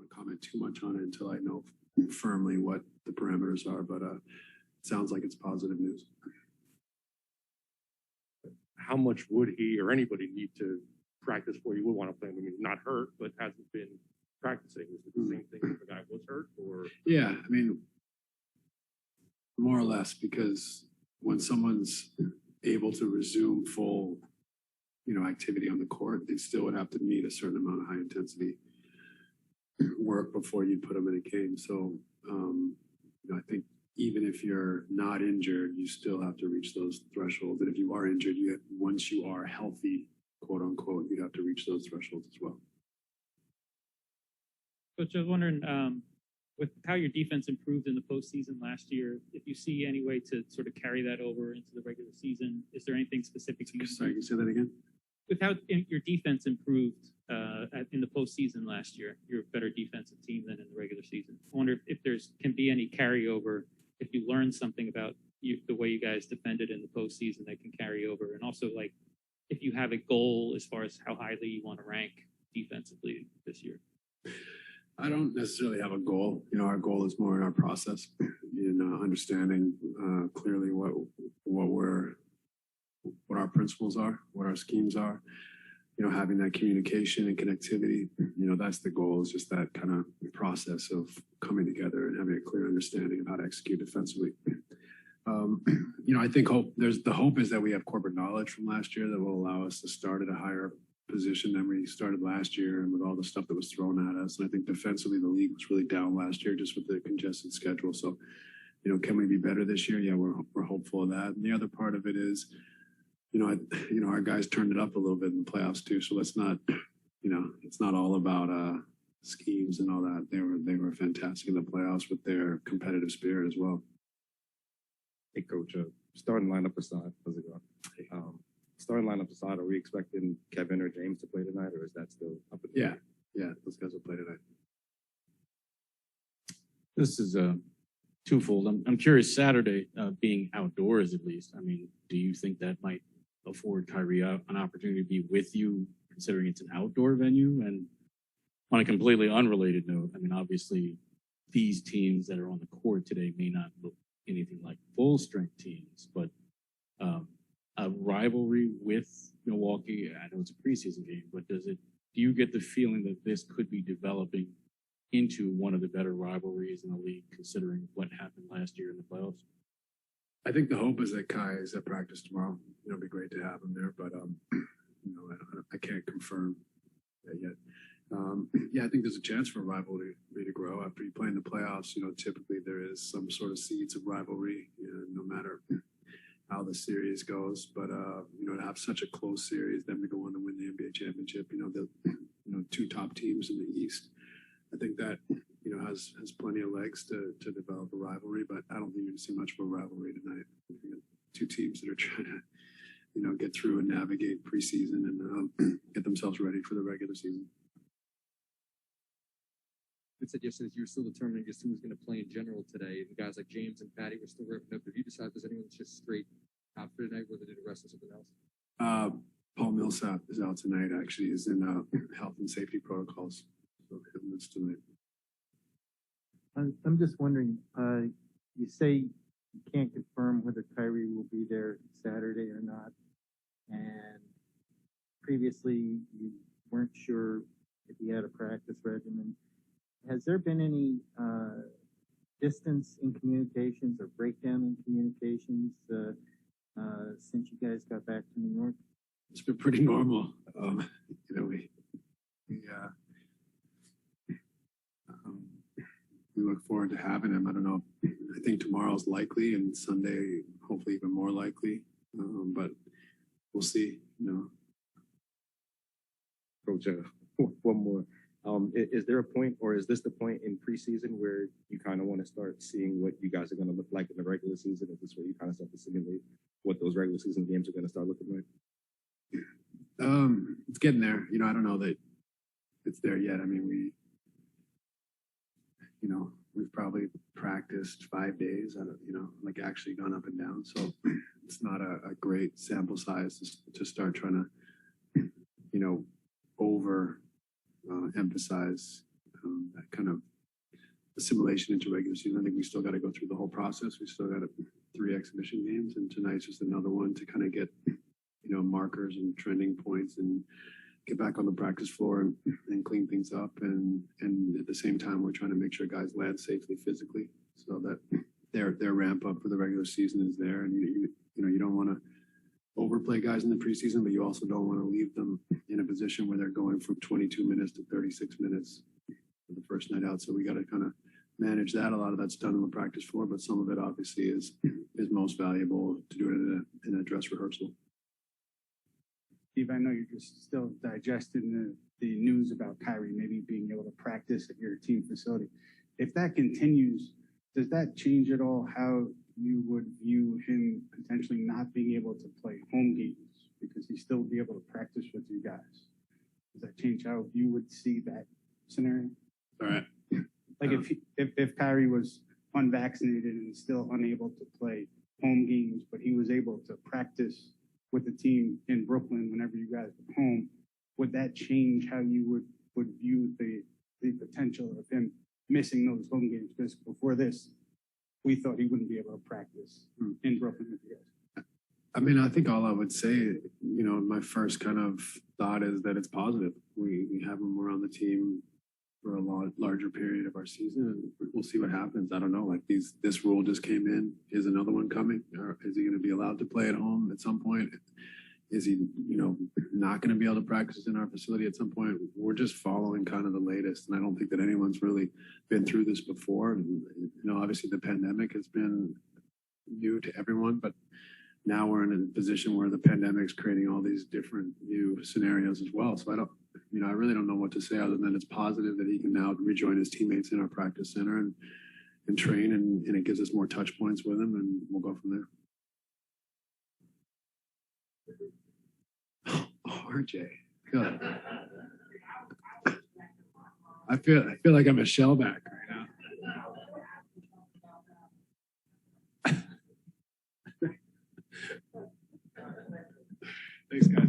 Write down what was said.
want to comment too much on it until I know firmly what the parameters are, but it sounds like it's positive news. How much would he or anybody need to practice for you would want to play him? I mean, not hurt, but hasn't been practicing. Is it the same thing if the guy was hurt? Or yeah, I mean, more or less, because when someone's able to resume full, activity on the court, they still would have to meet a certain amount of high intensity work before you put them in a game. So, I think even if you're not injured, you still have to reach those thresholds. And if you are injured, once you are healthy, quote unquote, you have to reach those thresholds as well. Coach, I was wondering, with how your defense improved in the postseason last year, if you see any way to sort of carry that over into the regular season, is there anything specific? Sorry, can you say that again? With how your defense improved in the postseason last year, you're a better defensive team than in the regular season. I wonder if can be any carryover, if you learn something about the way you guys defended in the postseason that can carry over, and also like if you have a goal as far as how highly you want to rank defensively this year. I don't necessarily have a goal. Our goal is more in our process, in understanding clearly what our principles are, what our schemes are. Having that communication and connectivity. That's the goal. Is just that kind of process of coming together and having a clear understanding of how to execute defensively. I think the hope is that we have corporate knowledge from last year that will allow us to start at a higher position than we started last year, and with all the stuff that was thrown at us. And I think defensively, the league was really down last year just with the congested schedule. So, can we be better this year? Yeah, we're hopeful of that. And the other part of it is, our guys turned it up a little bit in the playoffs too. So let's not, it's not all about schemes and all that. They were fantastic in the playoffs with their competitive spirit as well. Hey, Coach, starting lineup aside, how's it going? Starting lineup aside, are we expecting Kevin or James to play tonight, or is that still up in the air? Yeah, those guys will play tonight. This is twofold. I'm curious, Saturday being outdoors at least, I mean, do you think that might afford Kyrie an opportunity to be with you, considering it's an outdoor venue? And on a completely unrelated note, I mean, obviously, these teams that are on the court today may not look anything like full-strength teams, but a rivalry with Milwaukee, I know it's a preseason game, but do you get the feeling that this could be developing into one of the better rivalries in the league, considering what happened last year in the playoffs? I think the hope is that Kai is at practice tomorrow. It'll be great to have him there, but I can't confirm that yet. I think there's a chance for a rivalry to grow after you play in the playoffs. Typically there is some sort of seeds of rivalry, no matter how the series goes. But to have such a close series, then to go on to win the NBA championship, the two top teams in the East, I think that has plenty of legs to develop a rivalry. But I don't think you're going to see much of a rivalry tonight. Two teams that are trying to get through and navigate preseason and get themselves ready for the regular season. It said yesterday you were still determining just who was going to play in general today. The guys like James and Patty were still ripping up. Have you decided there's anyone that's just straight out for tonight, whether they did the rest of something else? Paul Millsap is out tonight. Actually, is in health and safety protocols. So him is tonight. I'm just wondering. You say you can't confirm whether Kyrie will be there Saturday or not, and previously you weren't sure if he had a practice regimen. Has there been any distance in communications or breakdown in communications since you guys got back to New York? It's been pretty normal. We look forward to having him. I don't know. I think tomorrow's likely, and Sunday hopefully even more likely. But we'll see. Coach, one more. Is there a point, or is this the point in preseason where you kind of want to start seeing what you guys are going to look like in the regular season? Is this where you kind of start to simulate what those regular season games are going to start looking like? It's getting there. I don't know that it's there yet. I mean, we've probably practiced 5 days. Like actually gone up and down. So it's not a great sample size to start trying to, over emphasize that kind of assimilation into regular season. I think we still got to go through the whole process. We still got 3 exhibition games, and tonight's just another one to kind of get, markers and trending points and get back on the practice floor and clean things up. And at the same time, we're trying to make sure guys land safely physically so that their ramp up for the regular season is there. And you don't want to overplay guys in the preseason, but you also don't want to leave them in a position where they're going from 22 minutes to 36 minutes for the first night out. So we got to kind of manage that. A lot of that's done on the practice floor, but some of it obviously is most valuable to do it in a dress rehearsal. Steve, I know you're just still digesting the news about Kyrie maybe being able to practice at your team facility. If that continues, does that change at all how you would view him potentially not being able to play home games because he still be able to practice with you guys? Does that change how you would see that scenario? All right. Like if Kyrie was unvaccinated and still unable to play home games, but he was able to practice with the team in Brooklyn whenever you guys were home, would that change how you would view the potential of him missing those home games? Because before this, we thought he wouldn't be able to practice in Brooklyn with you guys. I mean, I think all I would say, my first kind of thought is that it's positive. We have him around the team for a larger period of our season, and we'll see what happens. I don't know. Like this rule just came in. Is another one coming? Or is he going to be allowed to play at home at some point? Is he, not going to be able to practice in our facility at some point? We're just following kind of the latest, and I don't think that anyone's really been through this before. And obviously the pandemic has been new to everyone, but now we're in a position where the pandemic's creating all these different new scenarios as well. So I really don't know what to say other than it's positive that he can now rejoin his teammates in our practice center and train, and it gives us more touch points with him, and we'll go from there. Oh, RJ, good. I feel like I'm a shellback right now. Thanks, guys.